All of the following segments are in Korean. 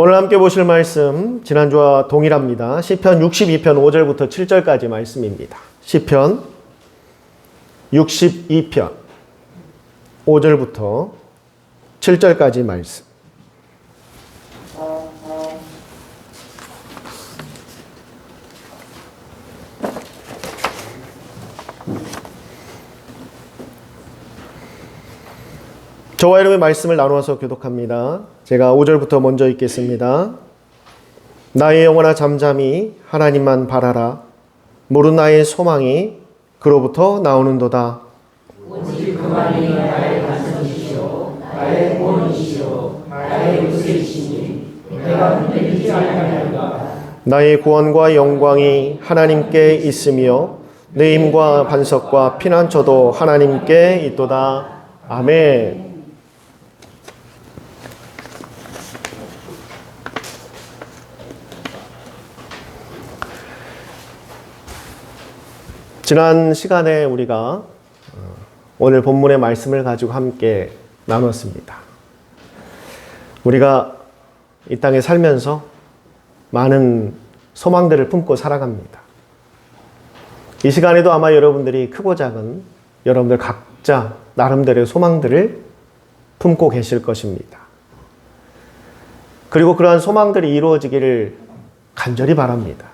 오늘 함께 보실 말씀 지난주와 동일합니다. 시편 62편 5절부터 7절까지 말씀입니다. 시편 62편 5절부터 7절까지 말씀. 저와 여러분의 말씀을 나누어서 교독합니다. 제가 5절부터 먼저 읽겠습니다. 나의 영혼아 잠잠히 하나님만 바라라. 모든 나의 소망이 그로부터 나오는도다. 오직 그만이 나의 반석이시오 나의 구원이시오 나의 요새이시니 내가 흔들리지 아니하리로다. 나의 구원과 영광이 하나님께 있으며 내 힘과 반석과 피난처도 하나님께 있도다. 아멘. 지난 시간에 우리가 오늘 본문의 말씀을 가지고 함께 나눴습니다. 우리가 이 땅에 살면서 많은 소망들을 품고 살아갑니다. 이 시간에도 아마 여러분들이 크고 작은 여러분들 각자 나름대로의 소망들을 품고 계실 것입니다. 그리고 그러한 소망들이 이루어지기를 간절히 바랍니다.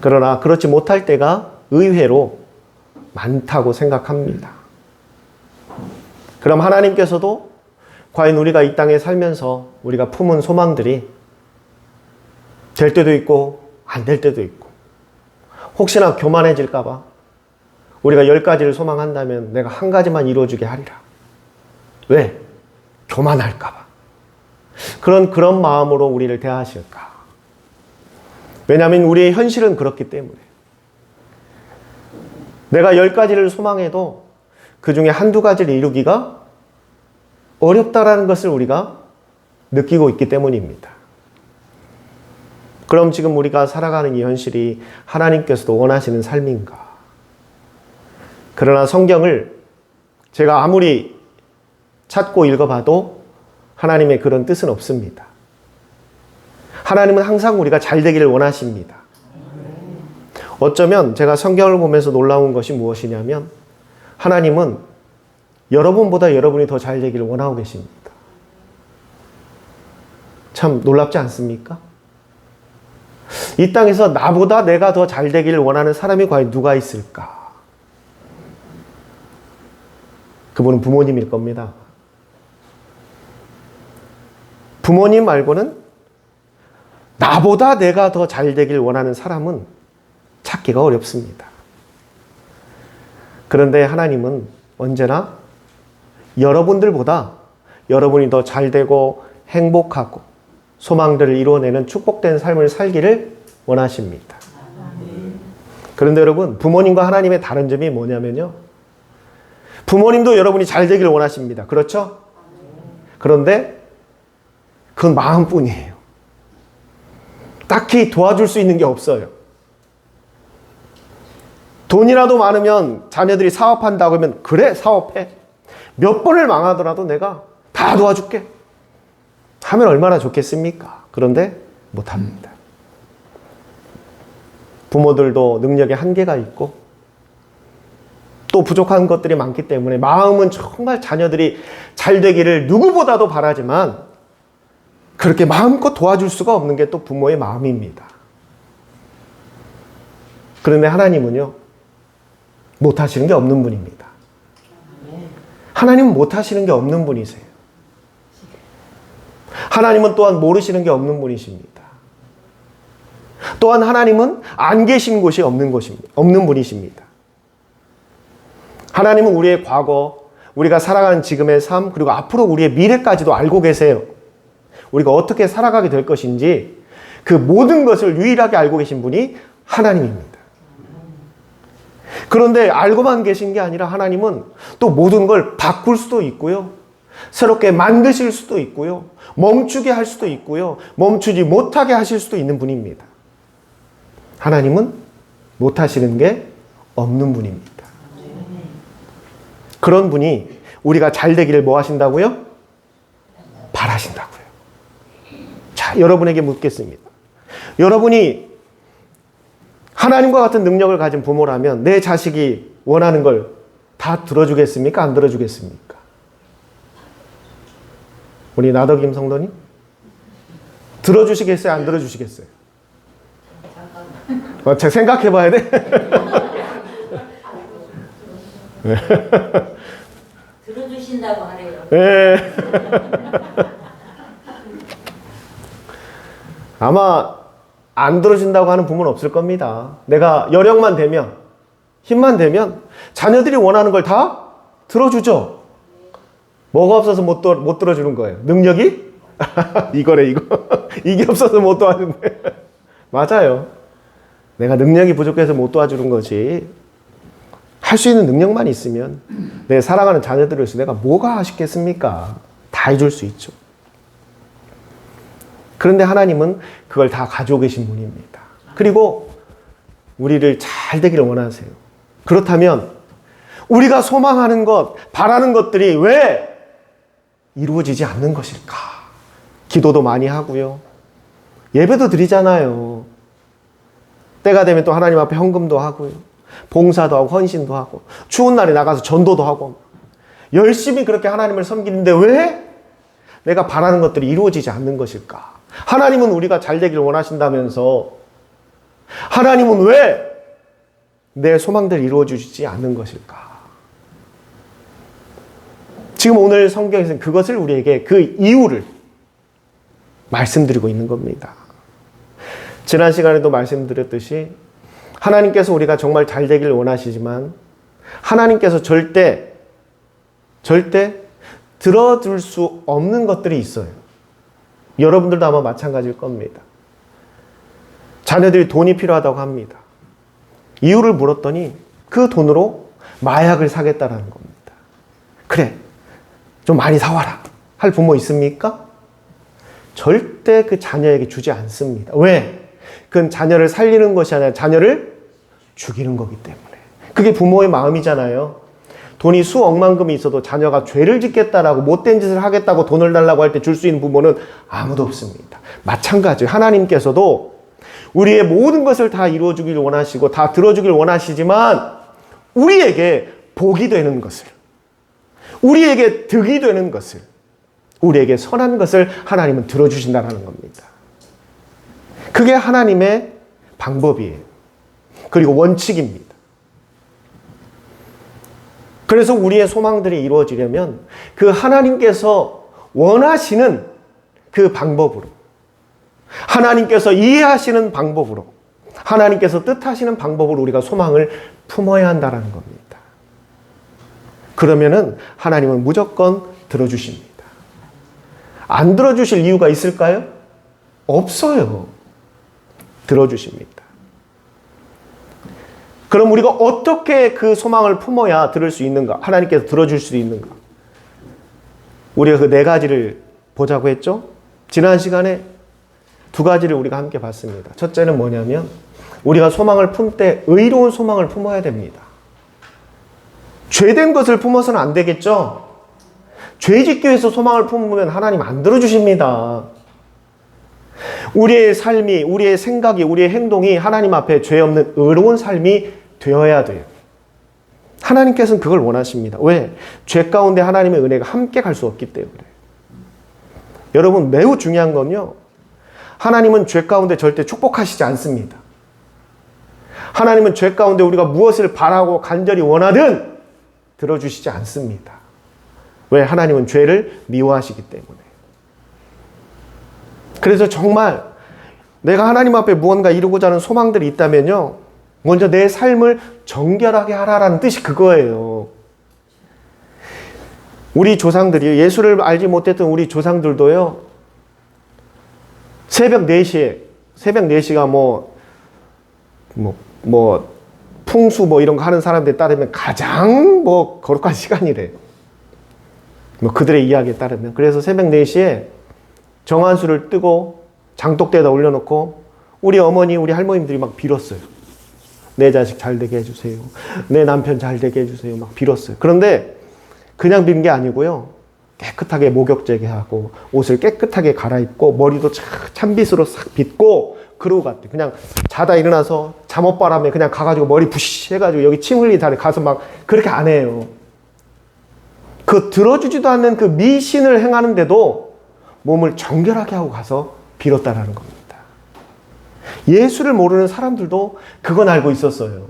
그러나 그렇지 못할 때가 의외로 많다고 생각합니다. 그럼 하나님께서도 과연 우리가 이 땅에 살면서 우리가 품은 소망들이 될 때도 있고 안 될 때도 있고 혹시나 교만해질까 봐 우리가 10가지를 소망한다면 내가 한 가지만 이루어주게 하리라. 왜? 교만할까 봐. 그런 마음으로 우리를 대하실까? 왜냐하면 우리의 현실은 그렇기 때문에 내가 10가지를 소망해도 그 중에 한두 가지를 이루기가 어렵다라는 것을 우리가 느끼고 있기 때문입니다. 그럼 지금 우리가 살아가는 이 현실이 하나님께서도 원하시는 삶인가? 그러나 성경을 제가 아무리 찾고 읽어봐도 하나님의 그런 뜻은 없습니다. 하나님은 항상 우리가 잘 되기를 원하십니다. 어쩌면 제가 성경을 보면서 놀라운 것이 무엇이냐면 하나님은 여러분보다 여러분이 더 잘 되기를 원하고 계십니다. 참 놀랍지 않습니까? 이 땅에서 나보다 내가 더 잘 되기를 원하는 사람이 과연 누가 있을까? 그분은 부모님일 겁니다. 부모님 말고는 나보다 내가 더 잘 되길 원하는 사람은 찾기가 어렵습니다. 그런데 하나님은 언제나 여러분들보다 여러분이 더 잘 되고 행복하고 소망들을 이루어내는 축복된 삶을 살기를 원하십니다. 그런데 여러분, 부모님과 하나님의 다른 점이 뭐냐면요. 부모님도 여러분이 잘 되기를 원하십니다. 그렇죠? 그런데 그건 마음뿐이에요. 딱히 도와줄 수 있는 게 없어요. 돈이라도 많으면 자녀들이 사업한다고 하면 그래 사업해. 몇 번을 망하더라도 내가 다 도와줄게. 하면 얼마나 좋겠습니까? 그런데 못합니다. 부모들도 능력에 한계가 있고 또 부족한 것들이 많기 때문에 마음은 정말 자녀들이 잘 되기를 누구보다도 바라지만 그렇게 마음껏 도와줄 수가 없는 게 또 부모의 마음입니다. 그런데 하나님은요. 못하시는 게 없는 분입니다. 하나님은 못하시는 게 없는 분이세요. 하나님은 또한 모르시는 게 없는 분이십니다. 또한 하나님은 안 계신 곳이 없는 분이십니다. 하나님은 우리의 과거, 우리가 살아가는 지금의 삶, 그리고 앞으로 우리의 미래까지도 알고 계세요. 우리가 어떻게 살아가게 될 것인지 그 모든 것을 유일하게 알고 계신 분이 하나님입니다. 그런데 알고만 계신 게 아니라 하나님은 또 모든 걸 바꿀 수도 있고요. 새롭게 만드실 수도 있고요. 멈추게 할 수도 있고요. 멈추지 못하게 하실 수도 있는 분입니다. 하나님은 못하시는 게 없는 분입니다. 그런 분이 우리가 잘 되기를 뭐 하신다고요? 바라신다고요. 여러분에게 묻겠습니다. 여러분이 하나님과 같은 능력을 가진 부모라면 내 자식이 원하는 걸 다 들어주겠습니까? 안 들어주겠습니까? 우리 나덕임 성도님? 들어주시겠어요? 안 들어주시겠어요? 제가 생각해 봐야 돼? 들어주신다고 하래요. 네. 아마 안 들어준다고 하는 부모는 없을 겁니다. 내가 여력만 되면, 힘만 되면 자녀들이 원하는 걸 다 들어주죠. 뭐가 없어서 못 들어주는 거예요? 능력이? 이거래 이거. 이게 없어서 못 도와주는 거예요. 맞아요. 내가 능력이 부족해서 못 도와주는 거지. 할 수 있는 능력만 있으면 내 사랑하는 자녀들을 위해서 내가 뭐가 아쉽겠습니까? 다 해줄 수 있죠. 그런데 하나님은 그걸 다 가지고 계신 분입니다. 그리고 우리를 잘 되기를 원하세요. 그렇다면 우리가 소망하는 것, 바라는 것들이 왜 이루어지지 않는 것일까? 기도도 많이 하고요. 예배도 드리잖아요. 때가 되면 또 하나님 앞에 헌금도 하고요. 봉사도 하고 헌신도 하고 추운 날에 나가서 전도도 하고 열심히 그렇게 하나님을 섬기는데 왜 내가 바라는 것들이 이루어지지 않는 것일까? 하나님은 우리가 잘 되기를 원하신다면서 하나님은 왜 내 소망들이 이루어지지 않는 것일까? 지금 오늘 성경에서는 그것을 우리에게 그 이유를 말씀드리고 있는 겁니다. 지난 시간에도 말씀드렸듯이 하나님께서 우리가 정말 잘 되기를 원하시지만 하나님께서 절대 들어줄 수 없는 것들이 있어요. 여러분들도 아마 마찬가지일 겁니다. 자녀들이 돈이 필요하다고 합니다. 이유를 물었더니 그 돈으로 마약을 사겠다라는 겁니다. 그래, 좀 많이 사와라 할 부모 있습니까? 절대 그 자녀에게 주지 않습니다. 왜? 그건 자녀를 살리는 것이 아니라 자녀를 죽이는 거기 때문에. 그게 부모의 마음이잖아요. 돈이 수억만금이 있어도 자녀가 죄를 짓겠다라고 못된 짓을 하겠다고 돈을 달라고 할 때 줄 수 있는 부모는 아무도 없습니다. 마찬가지예요. 하나님께서도 우리의 모든 것을 다 이루어주길 원하시고 다 들어주길 원하시지만 우리에게 복이 되는 것을, 우리에게 득이 되는 것을, 우리에게 선한 것을 하나님은 들어주신다는 겁니다. 그게 하나님의 방법이에요. 그리고 원칙입니다. 그래서 우리의 소망들이 이루어지려면 그 하나님께서 원하시는 그 방법으로, 하나님께서 이해하시는 방법으로, 하나님께서 뜻하시는 방법으로 우리가 소망을 품어야 한다는 겁니다. 그러면은 하나님은 무조건 들어주십니다. 안 들어주실 이유가 있을까요? 없어요. 들어주십니다. 그럼 우리가 어떻게 그 소망을 품어야 들을 수 있는가? 하나님께서 들어줄 수 있는가? 우리가 그 네 가지를 보자고 했죠? 지난 시간에 두 가지를 우리가 함께 봤습니다. 첫째는 뭐냐면 우리가 소망을 품 때 의로운 소망을 품어야 됩니다. 죄된 것을 품어서는 안 되겠죠? 죄 짓기 위해서 소망을 품으면 하나님 안 들어주십니다. 우리의 삶이, 우리의 생각이, 우리의 행동이 하나님 앞에 죄 없는 의로운 삶이 되어야 돼요. 하나님께서는 그걸 원하십니다. 왜? 죄 가운데 하나님의 은혜가 함께 갈 수 없기 때문에. 여러분, 매우 중요한 건요, 하나님은 죄 가운데 절대 축복하시지 않습니다. 하나님은 죄 가운데 우리가 무엇을 바라고 간절히 원하든 들어주시지 않습니다. 왜? 하나님은 죄를 미워하시기 때문에. 그래서 정말 내가 하나님 앞에 무언가 이루고자 하는 소망들이 있다면요, 먼저 내 삶을 정결하게 하라라는 뜻이 그거예요. 우리 조상들이, 예수를 알지 못했던 우리 조상들도요, 새벽 4시가 풍수 이런 거 하는 사람들에 따르면 가장 거룩한 시간이래. 그들의 이야기에 따르면. 그래서 새벽 4시에 정한수를 뜨고 장독대에다 올려놓고 우리 어머니, 우리 할머님들이 막 빌었어요. 내 자식 잘 되게 해주세요. 내 남편 잘 되게 해주세요. 막 빌었어요. 그런데 그냥 빈 게 아니고요, 깨끗하게 목욕제게 하고 옷을 깨끗하게 갈아입고 머리도 찬빗으로 싹 빗고 그러고 갔대. 그냥 자다 일어나서 잠옷바람에 그냥 가가지고 머리 부시 해가지고 여기 침 흘리다니 가서 막 그렇게 안 해요. 그 들어주지도 않는 그 미신을 행하는데도 몸을 정결하게 하고 가서 빌었다라는 겁니다. 예수를 모르는 사람들도 그건 알고 있었어요.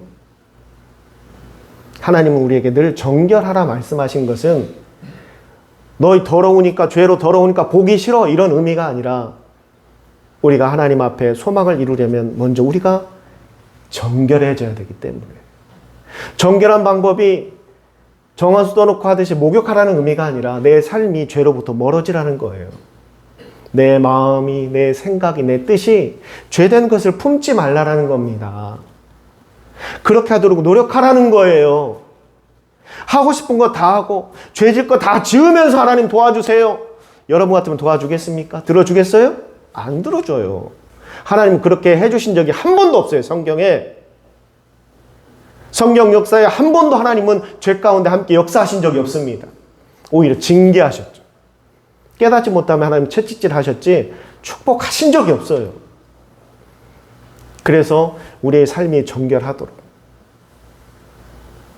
하나님은 우리에게 늘 정결하라 말씀하신 것은 너희 더러우니까, 죄로 더러우니까 보기 싫어, 이런 의미가 아니라 우리가 하나님 앞에 소망을 이루려면 먼저 우리가 정결해져야 되기 때문에, 정결한 방법이 정화수 떠놓고 하듯이 목욕하라는 의미가 아니라 내 삶이 죄로부터 멀어지라는 거예요. 내 마음이, 내 생각이, 내 뜻이 죄된 것을 품지 말라라는 겁니다. 그렇게 하도록 노력하라는 거예요. 하고 싶은 거 다 하고 죄질 거 다 지으면서 하나님 도와주세요. 여러분 같으면 도와주겠습니까? 들어주겠어요? 안 들어줘요. 하나님 그렇게 해주신 적이 한 번도 없어요. 성경에. 성경 역사에 한 번도 하나님은 죄 가운데 함께 역사하신 적이 없습니다. 오히려 징계하셨죠. 깨닫지 못하면 하나님 채찍질 하셨지 축복하신 적이 없어요. 그래서 우리의 삶이 정결하도록,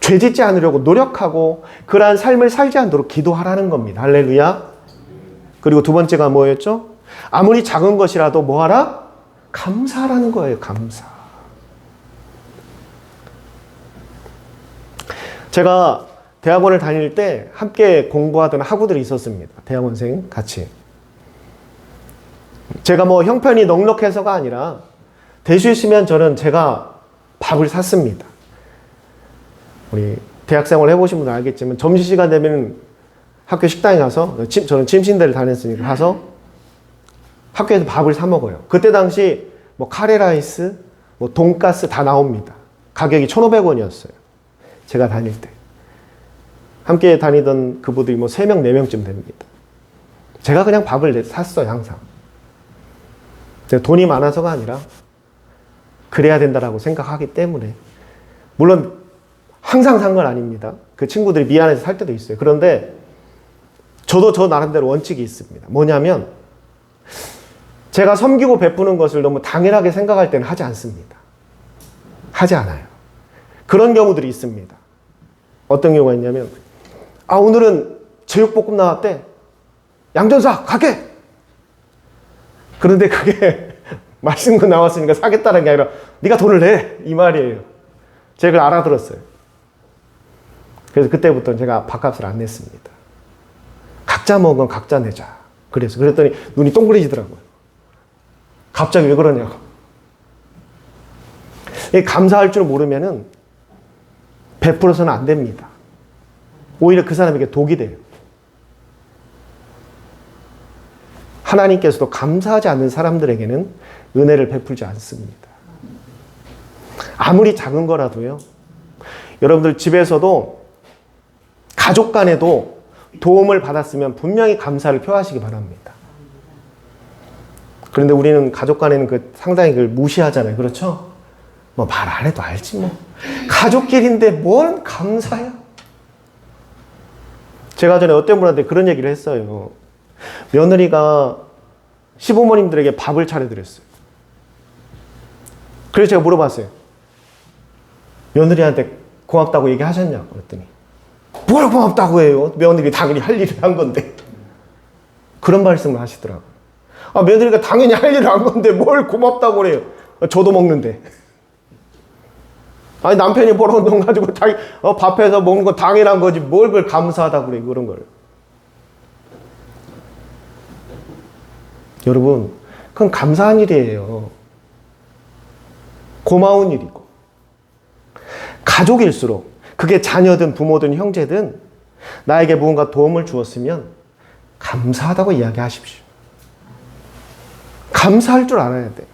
죄짓지 않으려고 노력하고 그러한 삶을 살지 않도록 기도하라는 겁니다. 할렐루야. 그리고 두 번째가 뭐였죠? 아무리 작은 것이라도 뭐하라? 감사하라는 거예요. 감사. 제가 대학원을 다닐 때 함께 공부하던 학우들이 있었습니다. 대학원생 같이. 제가 뭐 형편이 넉넉해서가 아니라 될 수 있으면 저는 제가 밥을 샀습니다. 우리 대학생활 해보신 분은 알겠지만 점심시간 되면 학교 식당에 가서, 저는 침신대를 다녔으니까 가서 학교에서 밥을 사 먹어요. 그때 당시 뭐 카레라이스, 뭐 돈가스 다 나옵니다. 가격이 1,500원이었어요. 제가 다닐 때. 함께 다니던 그분들이 뭐 3명, 4명쯤 됩니다. 제가 그냥 밥을 샀어요, 항상. 제가 돈이 많아서가 아니라 그래야 된다라고 생각하기 때문에. 물론 항상 산 건 아닙니다. 그 친구들이 미안해서 살 때도 있어요. 그런데 저도 저 나름대로 원칙이 있습니다. 뭐냐면 제가 섬기고 베푸는 것을 너무 당연하게 생각할 때는 하지 않습니다. 하지 않아요. 그런 경우들이 있습니다. 어떤 경우가 있냐면, 아, 오늘은 제육볶음 나왔대. 양전사 가게. 그런데 그게 맛있는 거 나왔으니까 사겠다는 게 아니라 네가 돈을 내, 이 말이에요. 제가 그걸 알아들었어요. 그래서 그때부터는 제가 밥값을 안 냈습니다. 각자 먹은 건 각자 내자. 그랬더니 눈이 동그래지더라고요. 갑자기 왜 그러냐고. 감사할 줄 모르면은 베풀어서는 안 됩니다. 오히려 그 사람에게 독이 돼요. 하나님께서도 감사하지 않는 사람들에게는 은혜를 베풀지 않습니다. 아무리 작은 거라도요. 여러분들 집에서도 가족 간에도 도움을 받았으면 분명히 감사를 표하시기 바랍니다. 그런데 우리는 가족 간에는 상당히 그걸 무시하잖아요. 그렇죠? 뭐 말 안 해도 알지 뭐. 가족끼리인데 뭔 감사야? 제가 전에 어떤 분한테 그런 얘기를 했어요. 며느리가 시부모님들에게 밥을 차려드렸어요. 그래서 제가 물어봤어요. 며느리한테 고맙다고 얘기하셨냐고 그랬더니 뭘 고맙다고 해요? 며느리 당연히 할 일을 한 건데. 그런 말씀을 하시더라고요. 아, 며느리가 당연히 할 일을 한 건데 뭘 고맙다고 그래요? 저도 먹는데. 아니, 남편이 벌어온 돈 가지고 밥해서 먹는 거 당연한 거지 뭘 그걸 감사하다고 그래, 그런 걸. 여러분, 그건 감사한 일이에요. 고마운 일이고. 가족일수록, 그게 자녀든 부모든 형제든 나에게 무언가 도움을 주었으면 감사하다고 이야기하십시오. 감사할 줄 알아야 돼요.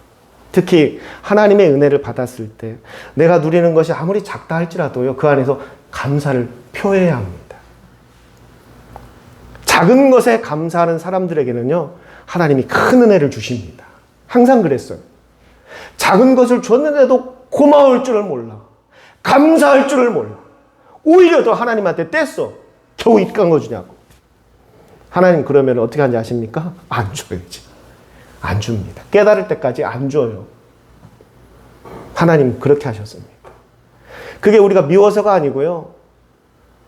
특히 하나님의 은혜를 받았을 때 내가 누리는 것이 아무리 작다 할지라도요, 그 안에서 감사를 표해야 합니다. 작은 것에 감사하는 사람들에게는요, 하나님이 큰 은혜를 주십니다. 항상 그랬어요. 작은 것을 줬는데도 고마울 줄을 몰라. 감사할 줄을 몰라. 오히려 더 하나님한테 뗐어. 겨우 입간 거 주냐고. 하나님 그러면 어떻게 하는지 아십니까? 안 줘야지. 안 줍니다. 깨달을 때까지 안 줘요. 하나님 그렇게 하셨습니다. 그게 우리가 미워서가 아니고요.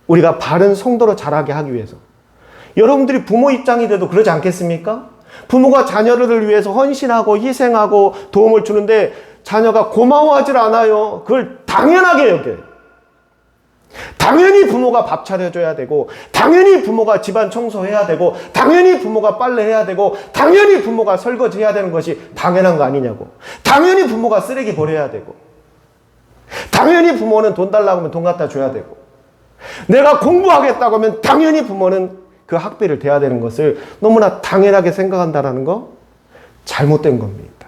우리가 바른 성도로 자라게 하기 위해서. 여러분들이 부모 입장이 돼도 그러지 않겠습니까? 부모가 자녀를 위해서 헌신하고 희생하고 도움을 주는데 자녀가 고마워하질 않아요. 그걸 당연하게 여겨요. 당연히 부모가 밥 차려줘야 되고, 당연히 부모가 집안 청소해야 되고, 당연히 부모가 빨래해야 되고, 당연히 부모가 설거지해야 되는 것이 당연한 거 아니냐고. 당연히 부모가 쓰레기 버려야 되고, 당연히 부모는 돈 달라고 하면 돈 갖다 줘야 되고, 내가 공부하겠다고 하면 당연히 부모는 그 학비를 대야 되는 것을 너무나 당연하게 생각한다는 거 잘못된 겁니다.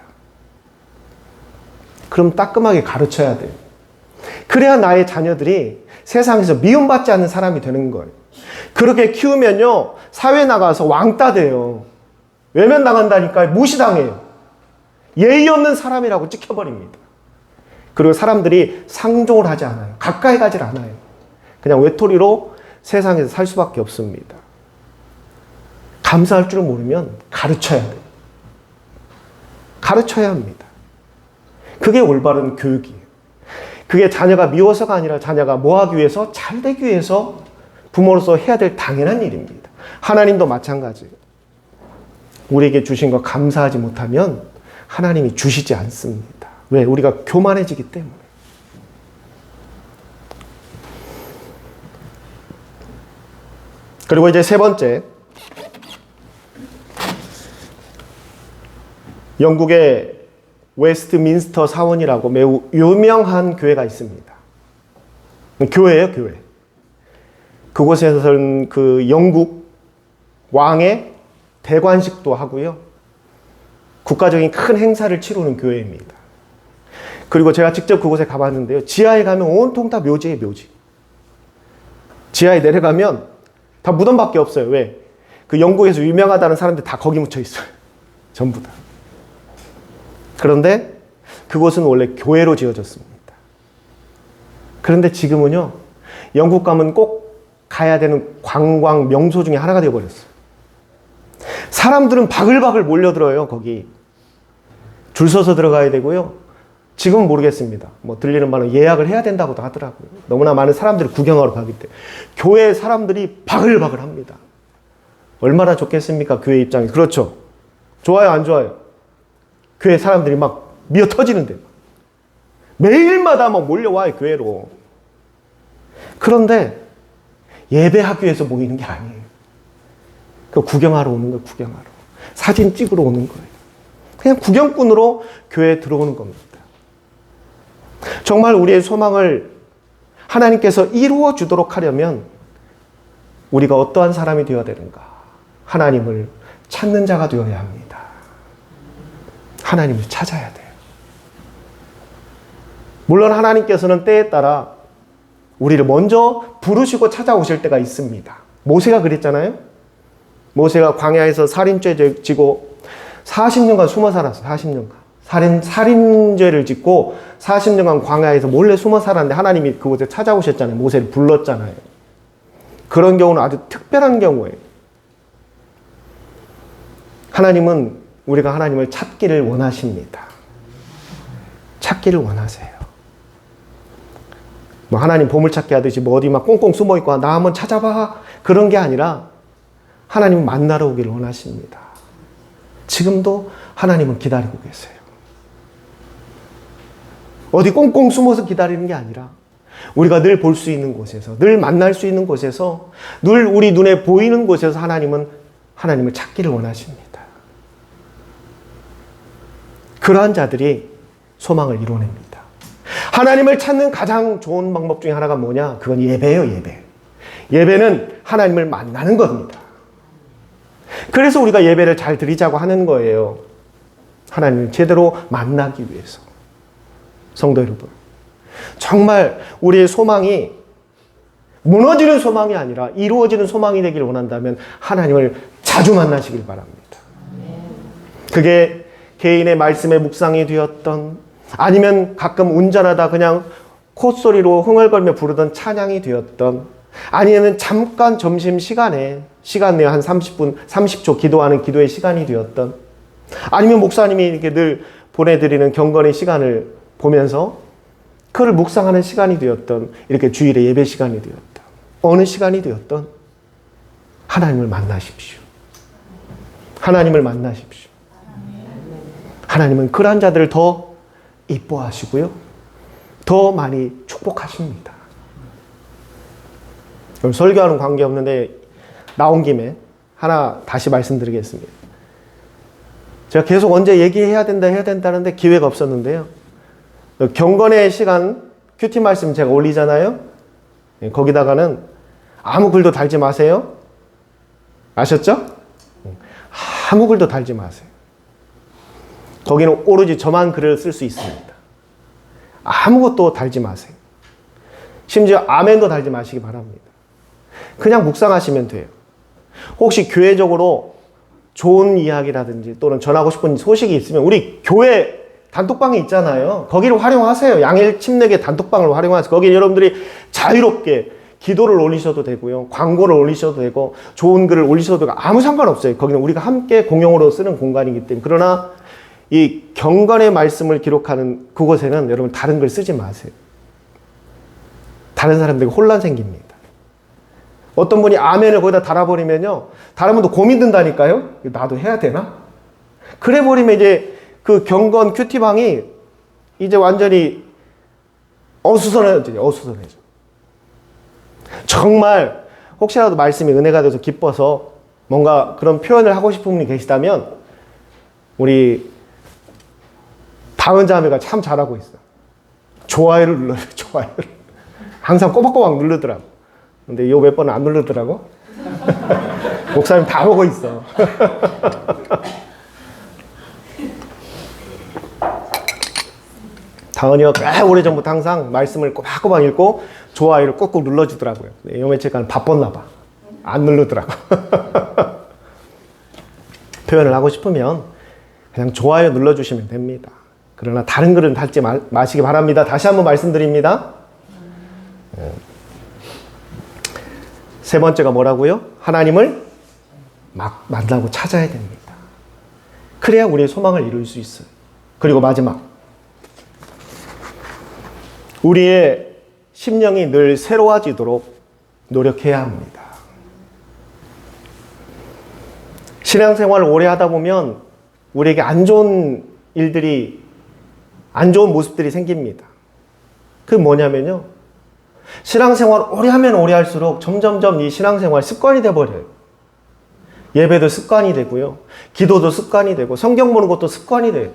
그럼 따끔하게 가르쳐야 돼요. 그래야 나의 자녀들이 세상에서 미움받지 않는 사람이 되는 거예요. 그렇게 키우면요, 사회 나가서 왕따 돼요. 외면당한다니까요. 무시당해요. 예의 없는 사람이라고 찍혀버립니다. 그리고 사람들이 상종을 하지 않아요. 가까이 가질 않아요. 그냥 외톨이로 세상에서 살 수밖에 없습니다. 감사할 줄 모르면 가르쳐야 돼요. 가르쳐야 합니다. 그게 올바른 교육이에요. 그게 자녀가 미워서가 아니라 자녀가 뭐 하기 위해서? 잘 되기 위해서 부모로서 해야 될 당연한 일입니다. 하나님도 마찬가지예요. 우리에게 주신 거 감사하지 못하면 하나님이 주시지 않습니다. 왜? 우리가 교만해지기 때문에. 그리고 이제 세 번째, 영국의 웨스트민스터 사원이라고 매우 유명한 교회가 있습니다. 교회예요, 교회. 그곳에서는 그 영국 왕의 대관식도 하고요. 국가적인 큰 행사를 치르는 교회입니다. 그리고 제가 직접 그곳에 가봤는데요. 지하에 가면 온통 다 묘지예요, 묘지. 지하에 내려가면 다 무덤밖에 없어요. 왜? 그 영국에서 유명하다는 사람들 다 거기 묻혀 있어요. 전부 다. 그런데 그곳은 원래 교회로 지어졌습니다. 그런데 지금은요, 영국 가면 꼭 가야 되는 관광 명소 중에 하나가 되어버렸어요. 사람들은 바글바글 몰려들어요, 거기. 줄 서서 들어가야 되고요. 지금은 모르겠습니다. 뭐 들리는 말은 예약을 해야 된다고도 하더라고요. 너무나 많은 사람들이 구경하러 가기 때문에. 교회 사람들이 바글바글 합니다. 얼마나 좋겠습니까, 교회 입장이. 그렇죠. 좋아요, 안 좋아요? 교회 사람들이 막 미어 터지는데. 매일마다 막 몰려와요, 교회로. 그런데 예배하기 위해서 모이는 게 아니에요. 그 구경하러 오는 거예요, 구경하러. 사진 찍으러 오는 거예요. 그냥 구경꾼으로 교회에 들어오는 겁니다. 정말 우리의 소망을 하나님께서 이루어 주도록 하려면 우리가 어떠한 사람이 되어야 되는가? 하나님을 찾는 자가 되어야 합니다. 하나님을 찾아야 돼요. 물론 하나님께서는 때에 따라 우리를 먼저 부르시고 찾아오실 때가 있습니다. 모세가 그랬잖아요. 모세가 광야에서 살인죄 지고 40년간 숨어 살았어요. 40년간. 살인죄를 짓고 40년간 광야에서 몰래 숨어 살았는데 하나님이 그곳에 찾아오셨잖아요. 모세를 불렀잖아요. 그런 경우는 아주 특별한 경우예요. 하나님은 우리가 하나님을 찾기를 원하십니다. 찾기를 원하세요. 뭐 하나님 보물찾기 하듯이 뭐 어디 막 꽁꽁 숨어 있고 나 한번 찾아봐. 그런 게 아니라 하나님은 만나러 오기를 원하십니다. 지금도 하나님은 기다리고 계세요. 어디 꽁꽁 숨어서 기다리는 게 아니라 우리가 늘 볼 수 있는 곳에서, 늘 만날 수 있는 곳에서, 늘 우리 눈에 보이는 곳에서 하나님은 하나님을 찾기를 원하십니다. 그러한 자들이 소망을 이뤄냅니다. 하나님을 찾는 가장 좋은 방법 중에 하나가 뭐냐? 그건 예배예요, 예배. 예배는 하나님을 만나는 겁니다. 그래서 우리가 예배를 잘 드리자고 하는 거예요. 하나님을 제대로 만나기 위해서. 성도 여러분, 정말 우리의 소망이 무너지는 소망이 아니라 이루어지는 소망이 되기를 원한다면 하나님을 자주 만나시길 바랍니다. 그게 개인의 말씀의 묵상이 되었던, 아니면 가끔 운전하다 그냥 콧소리로 흥얼거리며 부르던 찬양이 되었던, 아니면 잠깐 점심시간에 시간 내에 한 30분, 30초 기도하는 기도의 시간이 되었던, 아니면 목사님이 이렇게 늘 보내드리는 경건의 시간을 보면서 그를 묵상하는 시간이 되었던, 이렇게 주일의 예배 시간이 되었던, 어느 시간이 되었던 하나님을 만나십시오. 하나님을 만나십시오. 하나님은 그러한 자들을 더 이뻐하시고요, 더 많이 축복하십니다. 그럼 설교하는 관계없는데 나온 김에 하나 다시 말씀드리겠습니다. 제가 계속 언제 얘기해야 된다는데 기회가 없었는데요. 경건의 시간 큐티 말씀 제가 올리잖아요. 거기다가는 아무 글도 달지 마세요. 아셨죠? 아무 글도 달지 마세요. 거기는 오로지 저만 글을 쓸 수 있습니다. 아무것도 달지 마세요. 심지어 아멘도 달지 마시기 바랍니다. 그냥 묵상하시면 돼요. 혹시 교회적으로 좋은 이야기라든지 또는 전하고 싶은 소식이 있으면 우리 교회 단톡방이 있잖아요. 거기를 활용하세요. 양일 침례계 단톡방을 활용하세요. 거기에 여러분들이 자유롭게 기도를 올리셔도 되고요, 광고를 올리셔도 되고, 좋은 글을 올리셔도 되고, 아무 상관없어요. 거기는 우리가 함께 공용으로 쓰는 공간이기 때문에. 그러나 이 경건의 말씀을 기록하는 그곳에는 여러분 다른 글 쓰지 마세요. 다른 사람들에게 혼란 생깁니다. 어떤 분이 아멘을 거기다 달아버리면요, 다른 분도 고민 든다니까요. 나도 해야 되나? 그래 버리면 이제 그 경건 큐티방이 이제 완전히 어수선해져. 정말 혹시라도 말씀이 은혜가 돼서 기뻐서 뭔가 그런 표현을 하고 싶은 분이 계시다면 우리 다은 자매가 참 잘하고 있어. 좋아요를 눌러요. 좋아요를. 항상 꼬박꼬박 누르더라고. 근데 요 몇 번은 안 누르더라고. 목사님 다 보고 있어. 다은이가 꽤 오래전부터 항상 말씀을 꼬박꼬박 읽고 좋아요를 꾹꾹 눌러주더라고요. 요 며칠 간 바빴나 봐. 안 누르더라고. 표현을 하고 싶으면 그냥 좋아요 눌러주시면 됩니다. 그러나 다른 글은 달지 마시기 바랍니다. 다시 한번 말씀드립니다. 세 번째가 뭐라고요? 하나님을 막 만나고 찾아야 됩니다. 그래야 우리의 소망을 이룰 수 있어요. 그리고 마지막, 우리의 심령이 늘 새로워지도록 노력해야 합니다. 신앙생활을 오래 하다 보면 우리에게 안 좋은 일들이, 안 좋은 모습들이 생깁니다. 그게 뭐냐면요, 신앙생활 오래 하면 오래 할수록 점점점 이 신앙생활 습관이 돼버려요. 예배도 습관이 되고요, 기도도 습관이 되고, 성경 보는 것도 습관이 돼요.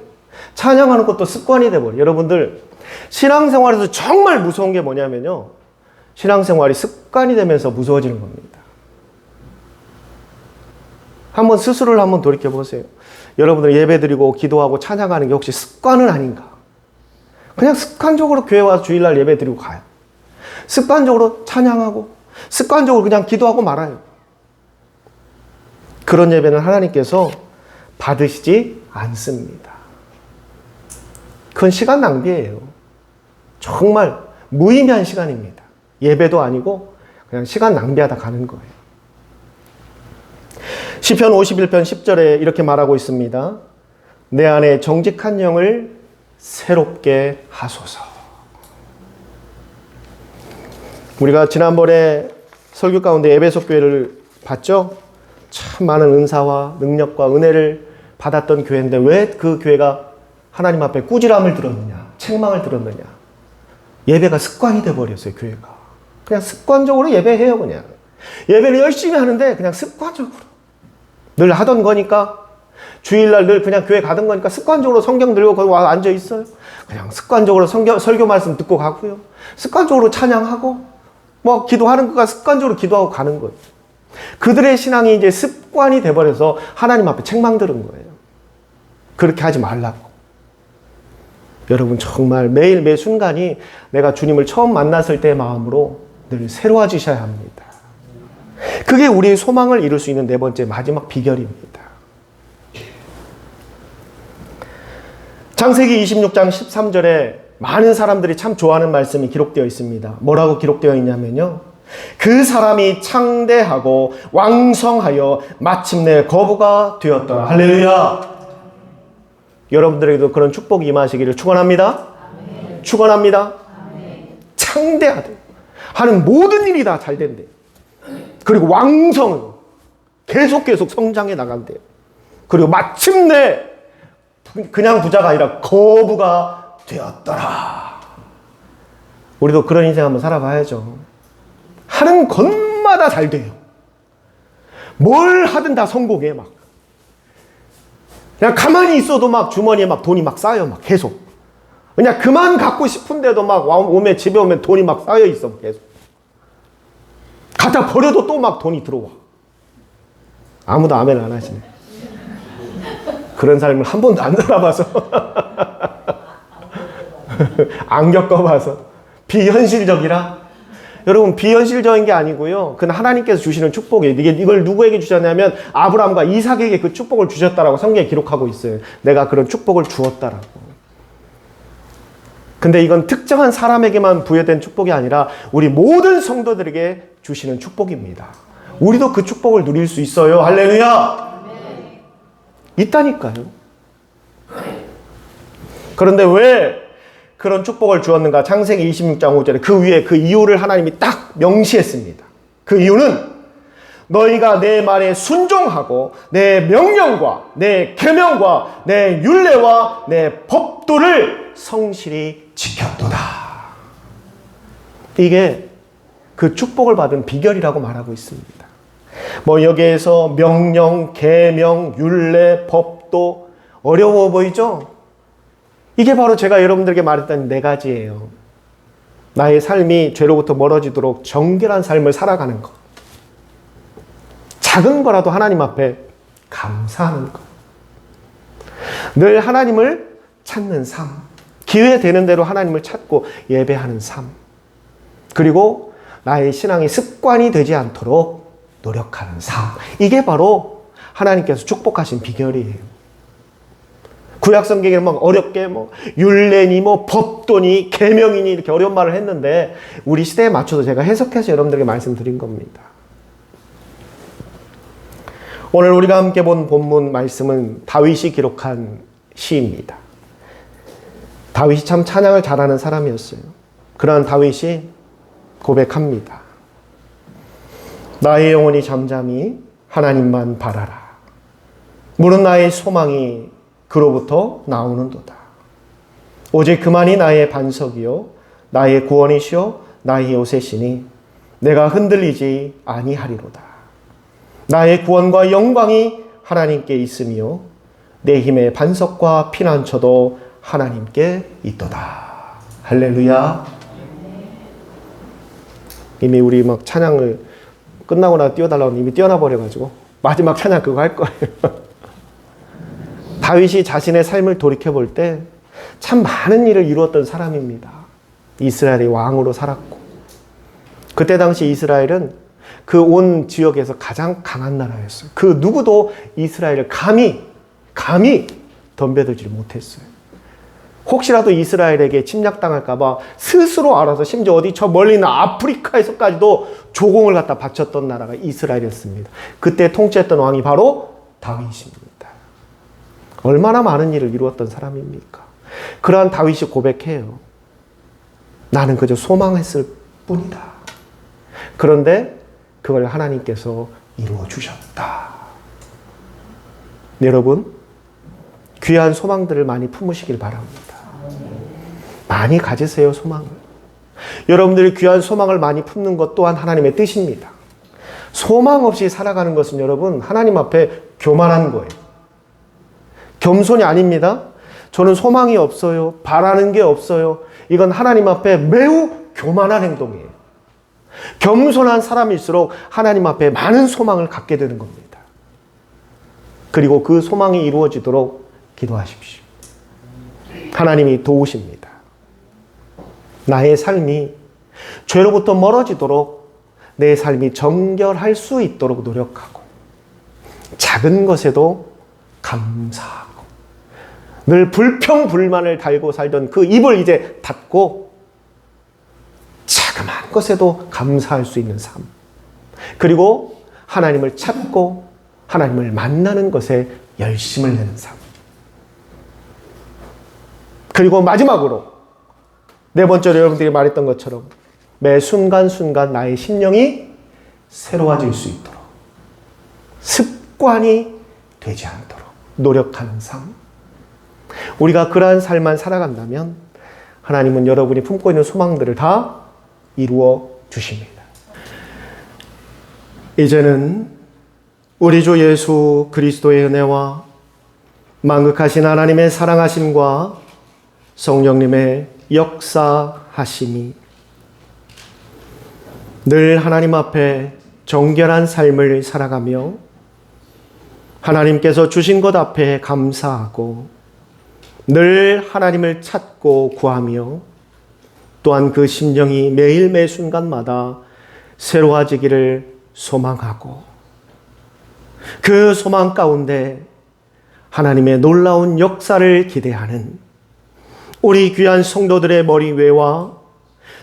찬양하는 것도 습관이 돼버려요. 여러분들, 신앙생활에서 정말 무서운 게 뭐냐면요, 신앙생활이 습관이 되면서 무서워지는 겁니다. 한번 스스로를 한번 돌이켜보세요. 여러분들 예배드리고 기도하고 찬양하는 게 혹시 습관은 아닌가? 그냥 습관적으로 교회 와서 주일날 예배드리고 가요. 습관적으로 찬양하고 습관적으로 그냥 기도하고 말아요. 그런 예배는 하나님께서 받으시지 않습니다. 그건 시간 낭비예요. 정말 무의미한 시간입니다. 예배도 아니고 그냥 시간 낭비하다 가는 거예요. 시편 51편 10절에 이렇게 말하고 있습니다. 내 안에 정직한 영을 새롭게 하소서. 우리가 지난번에 설교 가운데 에베소 교회를 봤죠? 참 많은 은사와 능력과 은혜를 받았던 교회인데 왜 그 교회가 하나님 앞에 꾸지람을 들었느냐, 책망을 들었느냐? 예배가 습관이 돼버렸어요. 교회가 그냥 습관적으로 예배해요. 그냥 예배를 열심히 하는데 그냥 습관적으로 늘 하던 거니까, 주일날 늘 그냥 교회 가던 거니까 습관적으로 성경 들고 거기 와서 앉아 있어요. 그냥 습관적으로 설교 말씀 듣고 가고요, 습관적으로 찬양하고 뭐 기도하는 거가 습관적으로 기도하고 가는 거예요. 그들의 신앙이 이제 습관이 돼버려서 하나님 앞에 책망 들은 거예요. 그렇게 하지 말라고. 여러분, 정말 매일 매 순간이 내가 주님을 처음 만났을 때의 마음으로 늘 새로워지셔야 합니다. 그게 우리의 소망을 이룰 수 있는 네 번째 마지막 비결입니다. 창세기 26장 13절에 많은 사람들이 참 좋아하는 말씀이 기록되어 있습니다. 뭐라고 기록되어 있냐면요, 그 사람이 창대하고 왕성하여 마침내 거부가 되었더라. 할렐루야. 여러분들에게도 그런 축복이 임하시기를 축원합니다. 축원합니다. 창대하대. 하는 모든 일이 다 잘 된대. 그리고 왕성은 계속 성장해 나간대요. 그리고 마침내 그냥 부자가 아니라 거부가 되었더라. 우리도 그런 인생 한번 살아봐야죠. 하는 것마다 잘 돼요. 뭘 하든 다 성공해 막. 그냥 가만히 있어도 막 주머니에 막 돈이 막 쌓여 막 계속. 그냥 그만 갖고 싶은데도 막 오면 집에 오면 돈이 막 쌓여 있어 계속. 갖다 버려도 또 막 돈이 들어와. 아무도 아멘 안 하시네. 그런 삶을 한 번도 안 살아봐서 안 겪어봐서 비현실적이라. 여러분 비현실적인 게 아니고요. 그건 하나님께서 주시는 축복이에요. 이걸 누구에게 주셨냐면 아브라함과 이삭에게 그 축복을 주셨다라고 성경에 기록하고 있어요. 내가 그런 축복을 주었다라고. 근데 이건 특정한 사람에게만 부여된 축복이 아니라 우리 모든 성도들에게 주시는 축복입니다. 우리도 그 축복을 누릴 수 있어요. 할렐루야. 있다니까요. 그런데 왜 그런 축복을 주었는가? 창세기 26장 5절에 그 위에 그 이유를 하나님이 딱 명시했습니다. 그 이유는 너희가 내 말에 순종하고 내 명령과 내 계명과 내 율례와 내 법도를 성실히 지켰도다. 이게 그 축복을 받은 비결이라고 말하고 있습니다. 뭐 여기에서 명령, 계명, 율례, 법도 어려워 보이죠? 이게 바로 제가 여러분들에게 말했던 4가지예요. 나의 삶이 죄로부터 멀어지도록 정결한 삶을 살아가는 것. 작은 거라도 하나님 앞에 감사하는 것. 늘 하나님을 찾는 삶. 기회 되는 대로 하나님을 찾고 예배하는 삶. 그리고 나의 신앙이 습관이 되지 않도록 노력하는 삶. 이게 바로 하나님께서 축복하신 비결이에요. 구약 성경에는 막 어렵게 율례니 법도니 계명이니 이렇게 어려운 말을 했는데 우리 시대에 맞춰서 제가 해석해서 여러분들에게 말씀드린 겁니다. 오늘 우리가 함께 본 본문 말씀은 다윗이 기록한 시입니다. 다윗이 참 찬양을 잘하는 사람이었어요. 그러한 다윗이 고백합니다. 나의 영혼이 잠잠히 하나님만 바라라. 물은 나의 소망이 그로부터 나오는도다. 오직 그만이 나의 반석이요 나의 구원이시요 나의 요새시니 내가 흔들리지 아니하리로다. 나의 구원과 영광이 하나님께 있으며 내 힘의 반석과 피난처도 하나님께 있도다. 할렐루야. 이미 우리 막 찬양을 끝나고 나 뛰어달라고 이미 뛰어나 버려가지고 마지막 찬양 그거 할 거예요. 다윗이 자신의 삶을 돌이켜볼 때 참 많은 일을 이루었던 사람입니다. 이스라엘의 왕으로 살았고 그때 당시 이스라엘은 그 온 지역에서 가장 강한 나라였어요. 그 누구도 이스라엘을 감히 덤벼들지 못했어요. 혹시라도 이스라엘에게 침략당할까 봐 스스로 알아서 심지어 어디 저 멀리 있는 아프리카에서까지도 조공을 갖다 바쳤던 나라가 이스라엘이었습니다. 그때 통치했던 왕이 바로 다윗입니다. 얼마나 많은 일을 이루었던 사람입니까? 그러한 다윗이 고백해요. 나는 그저 소망했을 뿐이다. 그런데 그걸 하나님께서 이루어 주셨다. 여러분, 귀한 소망들을 많이 품으시길 바랍니다. 많이 가지세요, 소망을. 여러분들이 귀한 소망을 많이 품는 것 또한 하나님의 뜻입니다. 소망 없이 살아가는 것은 여러분, 하나님 앞에 교만한 거예요. 겸손이 아닙니다. 저는 소망이 없어요. 바라는 게 없어요. 이건 하나님 앞에 매우 교만한 행동이에요. 겸손한 사람일수록 하나님 앞에 많은 소망을 갖게 되는 겁니다. 그리고 그 소망이 이루어지도록 기도하십시오. 하나님이 도우십니다. 나의 삶이 죄로부터 멀어지도록 내 삶이 정결할 수 있도록 노력하고 작은 것에도 감사하고 늘 불평불만을 달고 살던 그 입을 이제 닫고 자그마한 것에도 감사할 수 있는 삶. 그리고 하나님을 찾고 하나님을 만나는 것에 열심을 내는 삶. 그리고 마지막으로 네 번째로 여러분들이 말했던 것처럼 매 순간순간 나의 심령이 새로워질 수 있도록 습관이 되지 않도록 노력하는 삶. 우리가 그러한 삶만 살아간다면 하나님은 여러분이 품고 있는 소망들을 다 이루어 주십니다. 이제는 우리 주 예수 그리스도의 은혜와 만극하신 하나님의 사랑하심과 성령님의 역사하심이 늘 하나님 앞에 정결한 삶을 살아가며 하나님께서 주신 것 앞에 감사하고 늘 하나님을 찾고 구하며 또한 그 심령이 매일 매 순간마다 새로워지기를 소망하고 그 소망 가운데 하나님의 놀라운 역사를 기대하는 우리 귀한 성도들의 머리 위와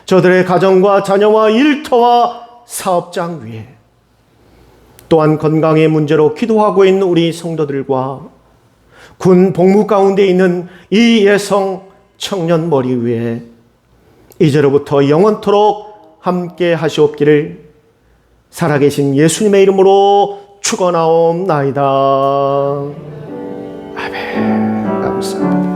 저들의 가정과 자녀와 일터와 사업장 위에 또한 건강의 문제로 기도하고 있는 우리 성도들과 군 복무 가운데 있는 이 여성 청년 머리 위에 이제로부터 영원토록 함께 하시옵기를 살아계신 예수님의 이름으로 축원하옵나이다. 아멘. 감사합니다.